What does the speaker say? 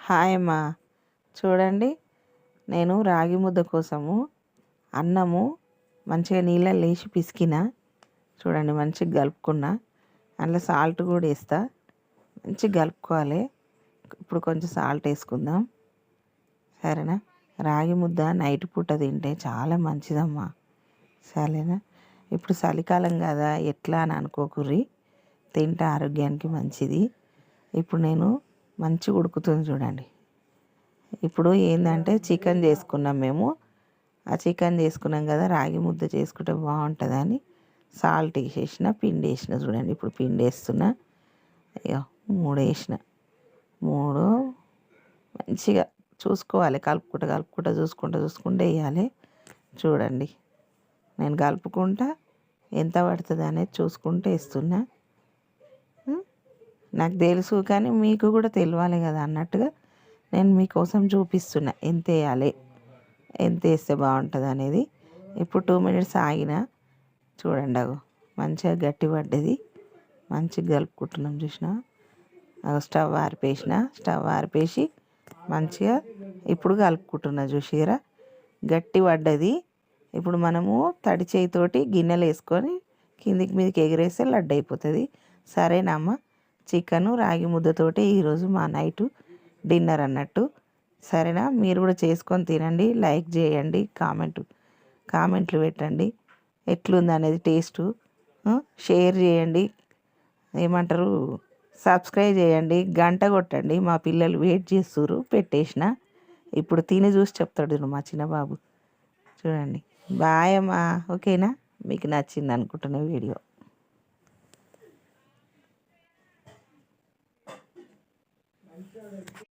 Hi అమ్మా. చూడండి, నేను రాగి ముద్ద కోసము అన్నము మంచిగా నీళ్ళల్లో వేసి పిసికిన. చూడండి, మంచిగా కలుపుకున్నా. అందులో సాల్ట్ కూడా వేస్తా. మంచిగా కలుపుకోవాలి. ఇప్పుడు కొంచెం సాల్ట్ వేసుకుందాం, సరేనా? రాగి ముద్ద నైట్ పూట తింటే చాలా మంచిదమ్మా, సరేనా? ఇప్పుడు చలికాలం కదా, ఎట్లా అని అనుకోకుర్రి, తింటే ఆరోగ్యానికి మంచిది. ఇప్పుడు నేను మంచిగా ఉడుకుతుంది చూడండి. ఇప్పుడు ఏంటంటే చికెన్ చేసుకున్నాం మేము. ఆ చికెన్ చేసుకున్నాం కదా, రాగి ముద్ద చేసుకుంటే బాగుంటుందని సాల్ట్ వేసేసిన, పిండి వేసిన. చూడండి, ఇప్పుడు పిండి వేస్తున్నా. అయ్యో, 3 వేసిన. 3 మంచిగా చూసుకోవాలి, కలుపుకుంటా చూసుకుంటూ వేయాలి. చూడండి, నేను కలుపుకుంటా ఎంత పడుతుంది అనేది చూసుకుంటూ వేస్తున్నా. నాకు తెలుసు, కానీ మీకు కూడా తెలియాలి కదా అన్నట్టుగా నేను మీకోసం చూపిస్తున్నా ఎంత వేయాలి, ఎంత వేస్తే బాగుంటుంది అనేది. ఇప్పుడు 2 మినిట్స్ ఆగిన. చూడండి, అగో మంచిగా గట్టి పడ్డది. మంచిగా కలుపుకుంటున్నాం, చూసిన. స్టవ్ ఆరిపేసి మంచిగా ఇప్పుడు కలుపుకుంటున్నా. చూసిరా, గట్టి పడ్డది. ఇప్పుడు మనము తడి చేయితోటి గిన్నెలు వేసుకొని కిందికి మీదకి ఎగిరేస్తే లడ్డు అయిపోతుంది. సరేనమ్మా, చికెను రాగి ముద్దతోటి ఈరోజు మా నైటు డిన్నర్ అన్నట్టు, సరేనా? మీరు కూడా చేసుకొని తినండి. లైక్ చేయండి, కామెంట్లు పెట్టండి ఎట్లుంది అనేది టేస్టు. షేర్ చేయండి, ఏమంటారు, సబ్స్క్రైబ్ చేయండి, గంట కొట్టండి. మా పిల్లలు వెయిట్ చేస్తుర్రు, పెట్టేసిన. ఇప్పుడు తిని చూసి చెప్తాడు మా చిన్న బాబు. చూడండి, బాయ్ అమ్మా. ఓకేనా? మీకు నచ్చింది అనుకుంటున్న వీడియో.